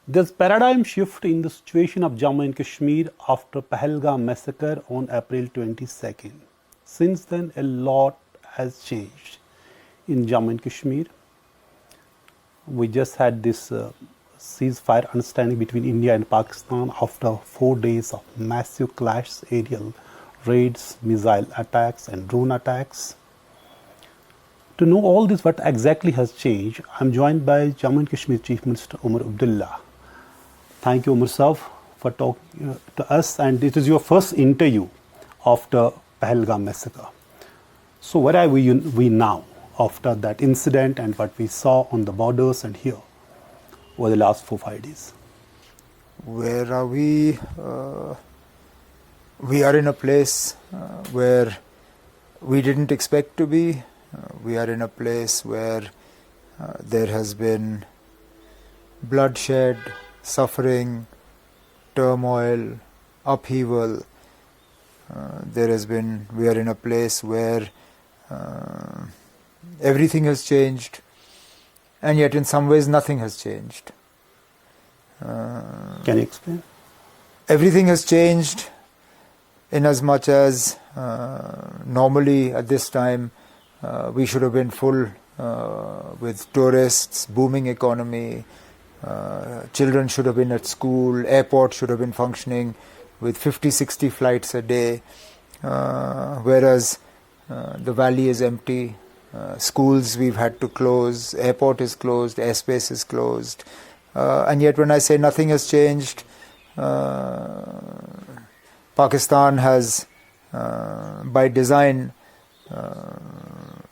There's paradigm shift in the situation of Jammu and Kashmir after Pahalgam massacre on April 22nd. Since then, a lot has changed in Jammu and Kashmir. We just had this ceasefire understanding between India and Pakistan after 4 days of massive clashes, aerial raids, missile attacks and drone attacks. To know all this, what exactly has changed, I'm joined by Jammu and Kashmir Chief Minister Omar Abdullah. Thank you, Omar Saab, for talking to us. And it is your first interview after Pahalgam massacre. So where are we now after that incident and what we saw on the borders and here over the last 4-5 days? Where are we? We are in a place where we didn't expect to be. We are in a place where there has been bloodshed, suffering, turmoil, upheaval. We are in a place where everything has changed, and yet in some ways nothing has changed. Can you explain? Everything has changed in as much as normally at this time we should have been full with tourists, booming economy, children should have been at school, airport should have been functioning with 50-60 flights a day, whereas the valley is empty, schools we've had to close, airport is closed, airspace is closed, and yet when I say nothing has changed, Pakistan has by design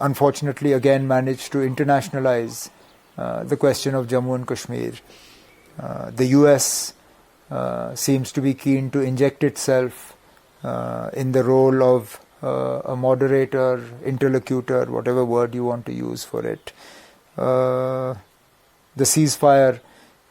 unfortunately again managed to internationalize the question of Jammu and Kashmir. The US seems to be keen to inject itself in the role of a moderator, interlocutor, whatever word you want to use for it. The ceasefire,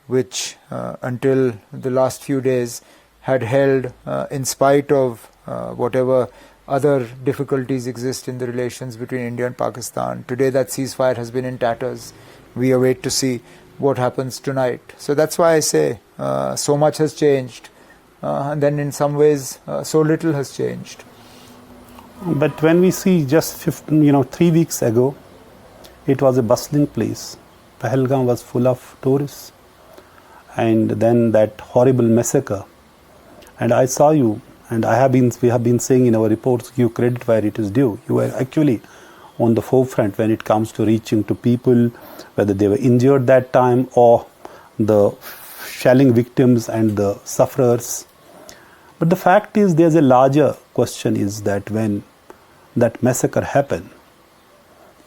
which until the last few days had held in spite of whatever other difficulties exist in the relations between India and Pakistan. Today that ceasefire has been in tatters. We await to see what happens tonight. So that's why I say so much has changed, and then in some ways so little has changed. But when we see just 3 weeks ago, it was a bustling place. Pahalgam was full of tourists, and then that horrible massacre. And I saw you, and we have been saying in our reports, give credit where it is due. You were actually on the forefront when it comes to reaching to people, whether they were injured that time or the shelling victims and the sufferers. But the fact is, there's a larger question is that when that massacre happened,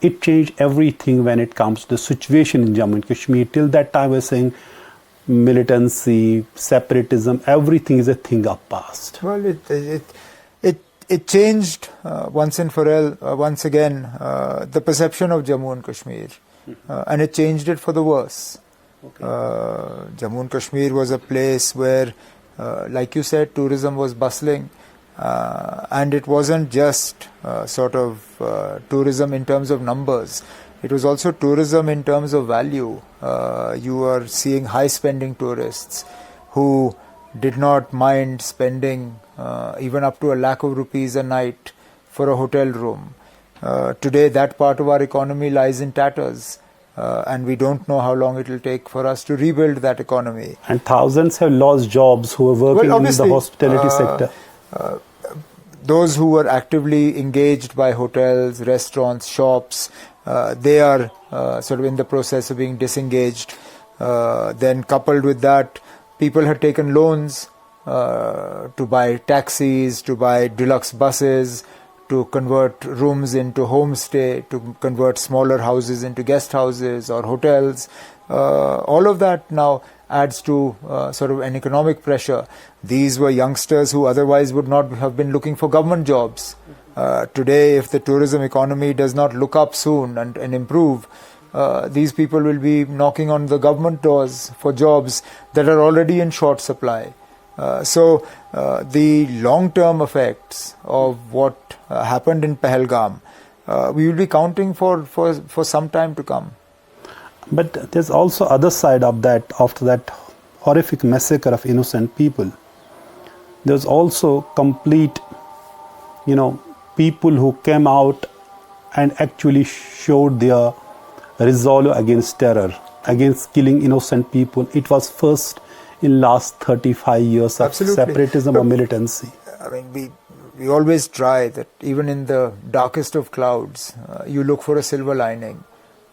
it changed everything when it comes to the situation in Jammu and Kashmir. Till that time, we're saying militancy, separatism, everything is a thing of past. Well, it changed once and for all, once again, the perception of Jammu and Kashmir, and it changed it for the worse. Okay. Jammu and Kashmir was a place where, like you said, tourism was bustling, and it wasn't just tourism in terms of numbers. It was also tourism in terms of value. You are seeing high-spending tourists who did not mind spending even up to ₹1,00,000 a night for a hotel room. Today, that part of our economy lies in tatters, and we don't know how long it will take for us to rebuild that economy. And thousands have lost jobs who are working in the hospitality sector. Those who were actively engaged by hotels, restaurants, shops, they are sort of in the process of being disengaged. Then coupled with that, people had taken loans to buy taxis, to buy deluxe buses, to convert rooms into homestay, to convert smaller houses into guest houses or hotels. All of that now adds to sort of an economic pressure. These were youngsters who otherwise would not have been looking for government jobs. Today, if the tourism economy does not look up soon and improve, these people will be knocking on the government doors for jobs that are already in short supply. So the long-term effects of what happened in Pahalgam, we will be counting for some time to come. But there's also other side of that. After that horrific massacre of innocent people, there's also complete, people who came out and actually showed their resolve against terror, against killing innocent people. It was first in last 35 years of Absolutely. separatism or militancy. I mean, we always try that even in the darkest of clouds, you look for a silver lining.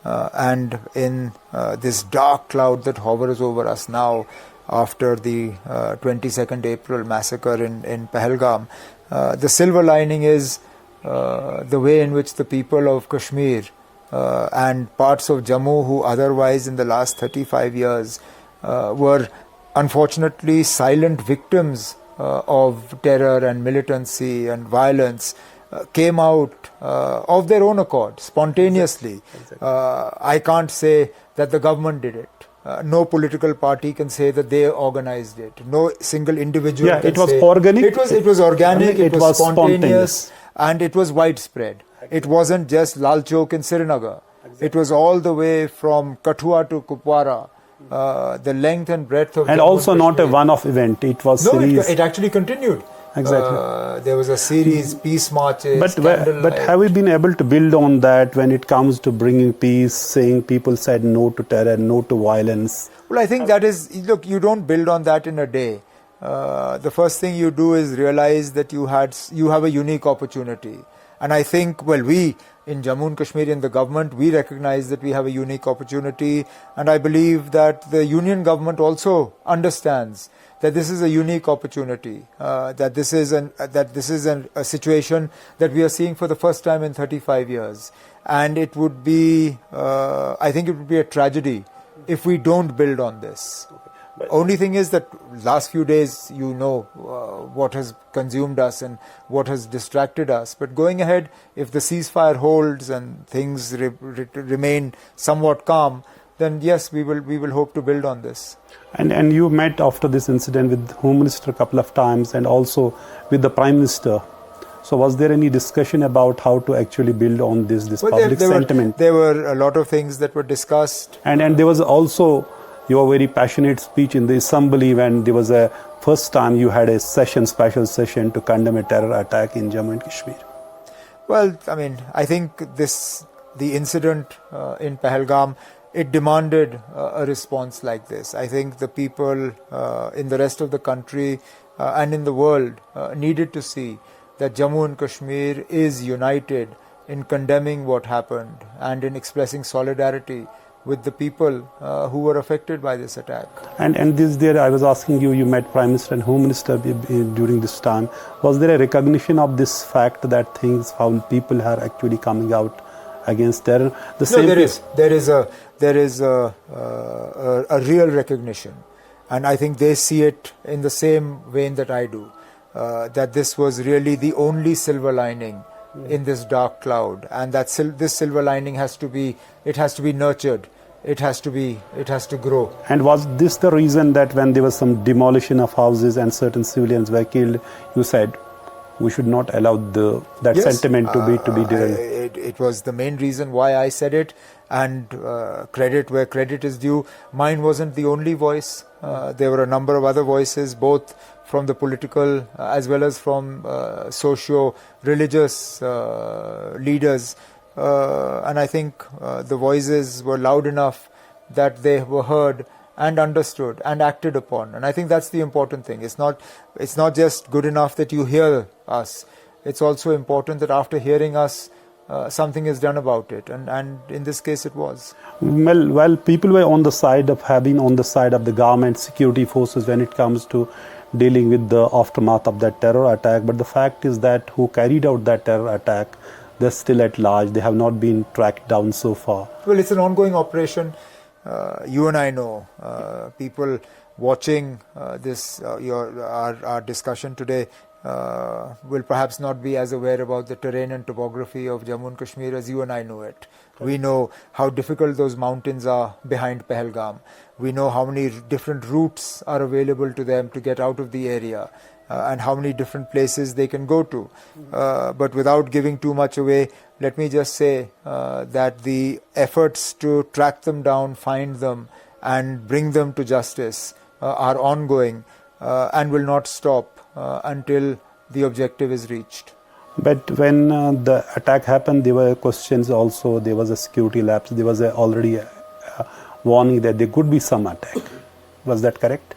And in this dark cloud that hovers over us now after the 22nd April massacre in Pahalgam, the silver lining is the way in which the people of Kashmir and parts of Jammu, who otherwise in the last 35 years were unfortunately silent victims of terror and militancy and violence, came out of their own accord, spontaneously. Exactly. I can't say that the government did it. No political party can say that they organized it. No single individual can say. It was organic. It was organic, it was spontaneous. And it was widespread. It wasn't just Lal Chowk in Srinagar. Exactly. It was all the way from Kathua to Kupwara. The length and breadth of and Jammu also and not a Kashmir. one-off event. It was series. It actually continued. Exactly. There was a series, peace marches. But have we been able to build on that when it comes to bringing peace, saying people said no to terror, no to violence? Well, I think that is, look, you don't build on that in a day. The first thing you do is realize that you have a unique opportunity. And I think, well, we in Jammu and Kashmir, in the government, we recognize that we have a unique opportunity. And I believe that the union government also understands that this is a unique opportunity, that this is a situation that we are seeing for the first time in 35 years. And it would be, I think it would be a tragedy if we don't build on this. But only thing is that last few days, what has consumed us and what has distracted us. But going ahead, if the ceasefire holds and things remain somewhat calm, then yes, we will hope to build on this. And you met after this incident with the Home Minister a couple of times and also with the Prime Minister. So was there any discussion about how to actually build on this public sentiment? There were a lot of things that were discussed. And there was also your very passionate speech in the assembly when there was a first time you had a special session to condemn a terror attack in Jammu and Kashmir. Well, I mean, I think the incident in Pahalgam, it demanded a response like this. I think the people in the rest of the country and in the world needed to see that Jammu and Kashmir is united in condemning what happened and in expressing solidarity with the people who were affected by this attack. And I was asking you met Prime Minister and Home Minister during this time. Was there a recognition of this fact that how people are actually coming out against terror? There is a real recognition, and I think they see it in the same vein that I do, that this was really the only silver lining in this dark cloud, and that this silver lining has to be nurtured. It has to grow. And was this the reason that when there was some demolition of houses and certain civilians were killed, you said we should not allow that sentiment to be derailed? It was the main reason why I said it, and credit where credit is due. Mine wasn't the only voice. There were a number of other voices, both from the political as well as from socio-religious leaders. And I think the voices were loud enough that they were heard and understood and acted upon. And I think that's the important thing. It's not just good enough that you hear us. It's also important that after hearing us, something is done about it. And in this case, it was. Well, people were on the side of the government security forces when it comes to dealing with the aftermath of that terror attack. But the fact is that who carried out that terror attack, they're still at large. They have not been tracked down so far. Well, it's an ongoing operation. You and I know, people watching our discussion today will perhaps not be as aware about the terrain and topography of Jammu and Kashmir as you and I know it. Okay. We know how difficult those mountains are behind Pahalgam. We know how many different routes are available to them to get out of the area. And how many different places they can go to. But without giving too much away, let me just say that the efforts to track them down, find them, and bring them to justice are ongoing and will not stop until the objective is reached. But when the attack happened, there were questions also, there was a security lapse, there was already a warning that there could be some attack. Was that correct?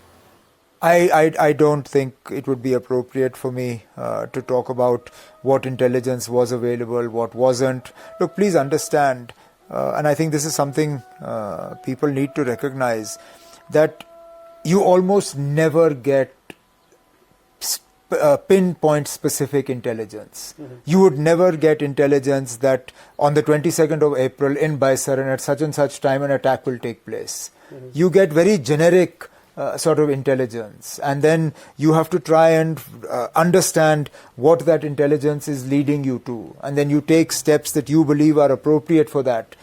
I don't think it would be appropriate for me to talk about what intelligence was available, what wasn't. Look, please understand, and I think this is something people need to recognize, that you almost never get pinpoint specific intelligence. You would never get intelligence that on the 22nd of April in Baisaran at such and such time an attack will take place. You get very generic sort of intelligence, and then you have to try and understand what that intelligence is leading you to, and then you take steps that you believe are appropriate for that.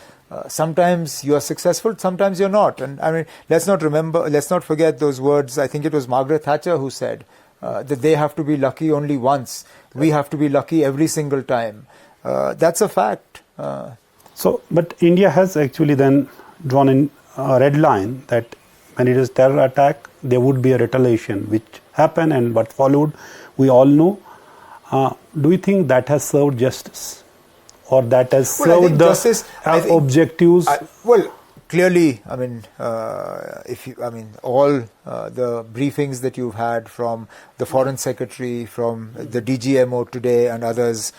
Sometimes you are successful, sometimes you're not. And I mean, let's not forget those words. I think it was Margaret Thatcher who said that they have to be lucky only once. We have to be lucky every single time. That's a fact. But India has actually then drawn in a red line that when it is terror attack, there would be a retaliation, which happened and what followed, we all know. Do you think that has served justice, or that has served the objectives? Clearly, I mean, all the briefings that you've had from the Foreign Secretary, from the DGMO today, and others,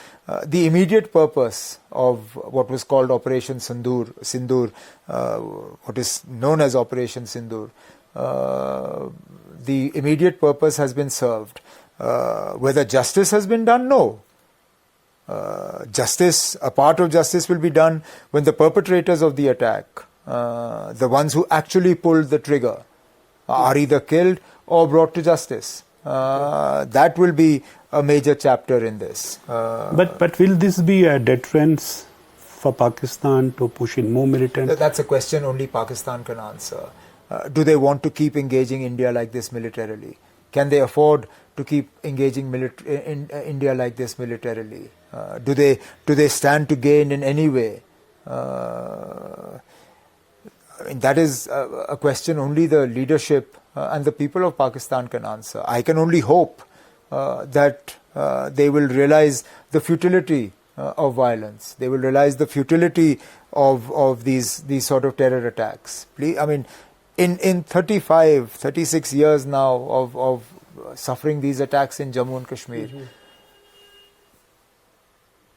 the immediate purpose of what was called Operation Sindoor, what is known as Operation Sindoor, the immediate purpose has been served. Whether justice has been done, no. A part of justice will be done when the perpetrators of the attack, the ones who actually pulled the trigger, are either killed or brought to justice. That will be a major chapter in this. But will this be a deterrence for Pakistan to push in more militants? That's a question only Pakistan can answer. Do they want to keep engaging India like this militarily? Can they afford to keep engaging India like this militarily? Do they stand to gain in any way? That is a question only the leadership and the people of Pakistan can answer. I can only hope that they will realize the futility of violence. They will realize the futility of these sort of terror attacks. I mean, in 36 years now of suffering these attacks in Jammu and Kashmir,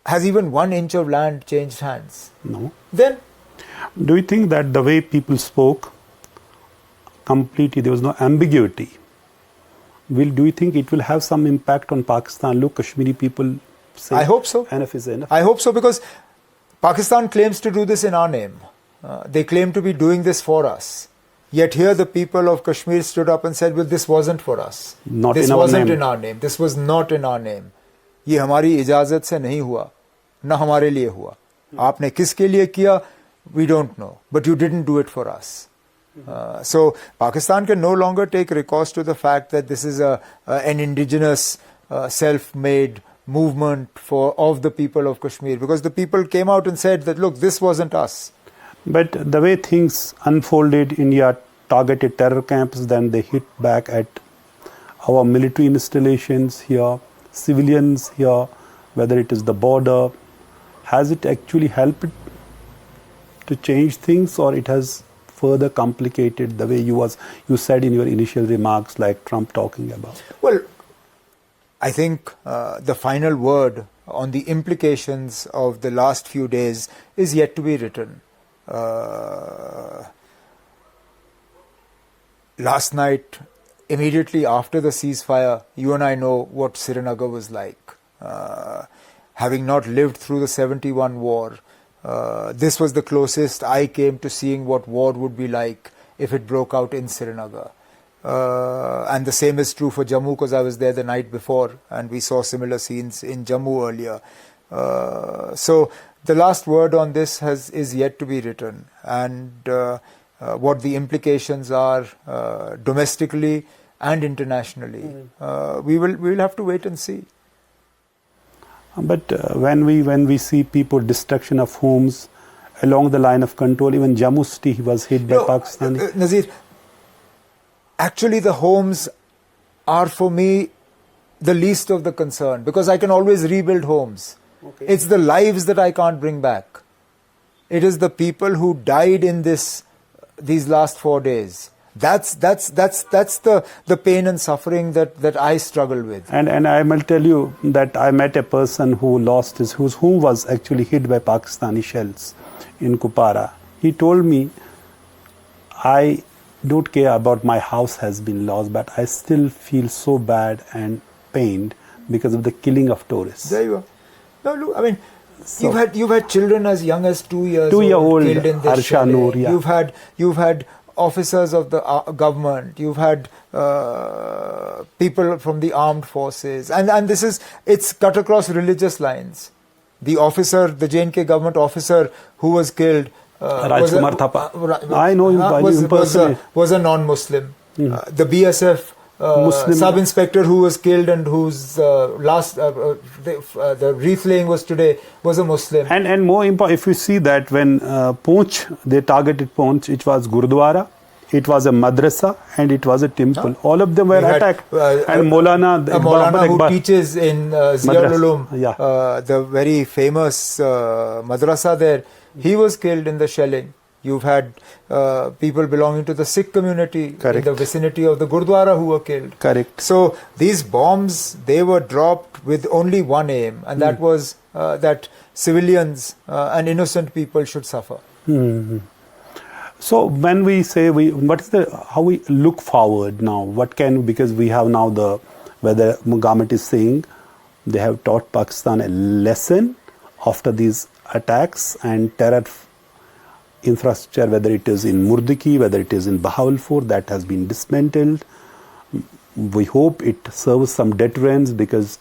has even 1 inch of land changed hands? No. Then, do you think that the way people spoke, completely, there was no ambiguity, do you think it will have some impact on Pakistan? Look, Kashmiri people say, I hope so. Enough is enough. I hope so, because Pakistan claims to do this in our name. They claim to be doing this for us. Yet here the people of Kashmir stood up and said, well, this wasn't for us. This wasn't in our name. This was not in our name. ये हमारी इजाजत से नहीं हुआ, ना हमारे लिए हुआ. आपने किसके लिए किया? We don't know. But you didn't do it for us. So Pakistan can no longer take recourse to the fact that this is an indigenous, self-made movement of the people of Kashmir, because the people came out and said that, look, this wasn't us. But the way things unfolded, India targeted terror camps, then they hit back at our military installations here, civilians here, whether it is the border. Has it actually helped to change things, or it has further complicated the way you said in your initial remarks, like Trump talking about? Well, I think the final word on the implications of the last few days is yet to be written. Last night, immediately after the ceasefire, you and I know what Srinagar was like. Having not lived through the 71 war, this was the closest I came to seeing what war would be like if it broke out in Srinagar. And the same is true for Jammu, because I was there the night before and we saw similar scenes in Jammu earlier. So the last word on this is yet to be written, and what the implications are domestically and internationally, we will have to wait and see. But when we see people, destruction of homes along the line of control, even Jammu city was hit by Pakistani. Nazir, actually the homes are for me the least of the concern, because I can always rebuild homes. Okay. It's the lives that I can't bring back. It is the people who died in these last 4 days. That's the pain and suffering that I struggle with. And I will tell you that I met a person who lost whose home was actually hit by Pakistani shells in Kupara. He told me, I don't care about my house has been lost, but I still feel so bad and pained because of the killing of tourists. There you are. No, look, I mean, you've had children as young as 2 years old killed in this Harsha Noor, chalet. yeah. You've had officers of the government. You've had people from the armed forces, and it's cut across religious lines. The officer, the J&K government officer who was killed, Rajkumar Thapa. I know him personally. Was a non-Muslim. The BSF Muslim sub-inspector who was killed and whose the wreath laying was today was a Muslim. And more important, if you see that when Poonch, they targeted Poonch, it was Gurdwara, it was a madrasa, and it was a temple. All of them were attacked. And Maulana who teaches in Ziyarul Uloom, yeah. The very famous madrasa there, he was killed in the shelling. You've had people belonging to the Sikh community in the vicinity of the Gurdwara who were killed. Correct. So these bombs, they were dropped with only one aim, and that was that civilians and innocent people should suffer. Mm-hmm. So when we say how we look forward now? Because we have now whether government is saying they have taught Pakistan a lesson after these attacks and terror infrastructure, whether it is in Murdiki, whether it is in Bahawalpur, that has been dismantled. We hope it serves some deterrence, because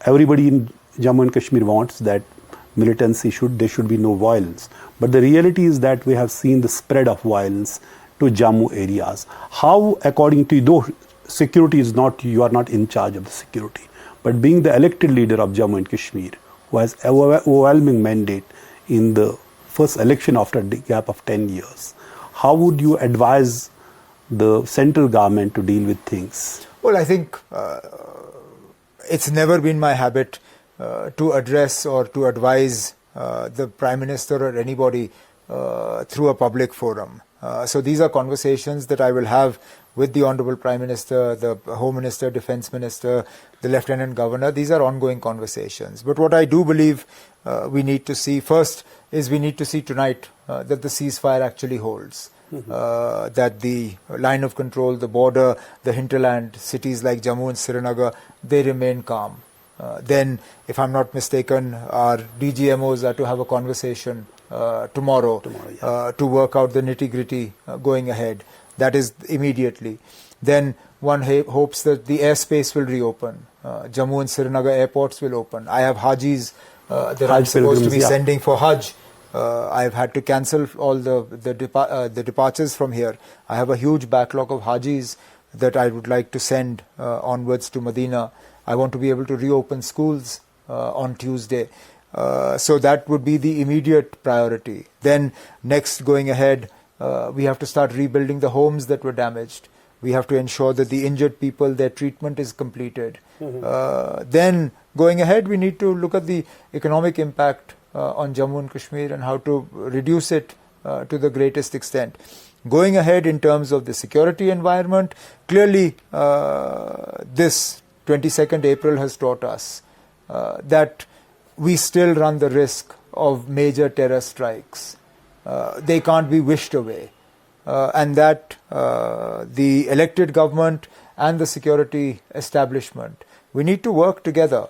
everybody in Jammu and Kashmir wants that militancy there should be no violence. But the reality is that we have seen the spread of violence to Jammu areas. How, according to you, though security is not, you are not in charge of the security, but being the elected leader of Jammu and Kashmir, who has overwhelming mandate in the first election after a gap of 10 years, how would you advise the central government to deal with things? Well, I think it's never been my habit to address or to advise the Prime Minister or anybody through a public forum. So these are conversations that I will have with the Honorable Prime Minister, the Home Minister, Defence Minister, the Lieutenant Governor. These are ongoing conversations. But what I do believe we need to see first is we need to see tonight that the ceasefire actually holds. That the line of control, the border, the hinterland, cities like Jammu and Srinagar, they remain calm. Then, if I'm not mistaken, our DGMOs are to have a conversation tomorrow to work out the nitty-gritty going ahead. That is immediately. Then one hopes that the airspace will reopen. Jammu and Srinagar airports will open. I have Hajis that I'm supposed to be sending for Hajj. I've had to cancel all the departures from here. I have a huge backlog of Hajis that I would like to send onwards to Medina. I want to be able to reopen schools on Tuesday. So that would be the immediate priority. Then next, going ahead, we have to start rebuilding the homes that were damaged. We have to ensure that the injured people, their treatment is completed. Then going ahead, we need to look at the economic impact on Jammu and Kashmir and how to reduce it to the greatest extent. Going ahead in terms of the security environment, clearly this 22nd April has taught us that we still run the risk of major terror strikes. They can't be wished away. And that the elected government and the security establishment, we need to work together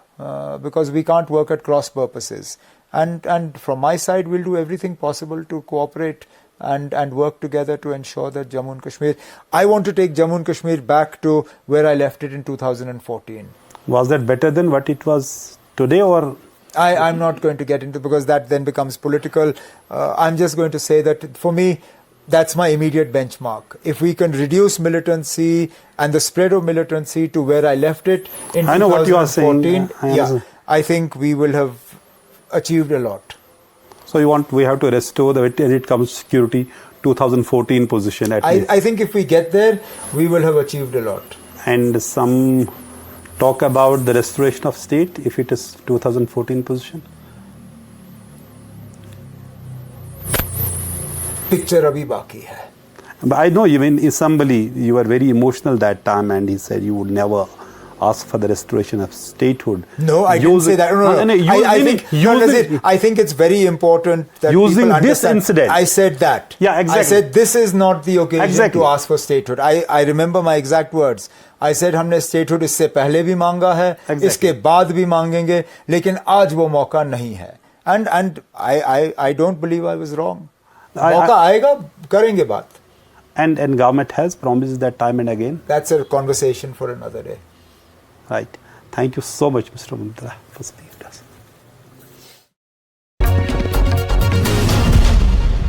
because we can't work at cross purposes. And from my side, we'll do everything possible to cooperate and work together to ensure that Jammu and Kashmir, I want to take Jammu and Kashmir back to where I left it in 2014. Was that better than what it was today, or? I'm not going to get into, because that then becomes political. I'm just going to say that for me, that's my immediate benchmark. If we can reduce militancy and the spread of militancy to where I left it in 2014, I know what you are saying. I think we will have achieved a lot. So we have to restore when it comes to security 2014 position at least. I think if we get there, we will have achieved a lot. And some talk about the restoration of state if it is 2014 position. Picture abhi baki hai. But I know even you were very emotional that time, and he said you would never ask for the restoration of statehood. No, I didn't say that. No. I think it's very important that using people understand. this incident. I said that. Yeah, exactly. I said this is not the occasion to ask for statehood. I remember my exact words. I said हमने statehood इससे पहले भी मांगा है, इसके बाद भी मांगेंगे, लेकिन आज वो मौका नहीं है. And I don't believe I was wrong. मौका आएगा, करेंगे बात. And government has promised that time and again. That's a conversation for another day. Right. Thank you so much, Mr. Abdullah, for speaking to us.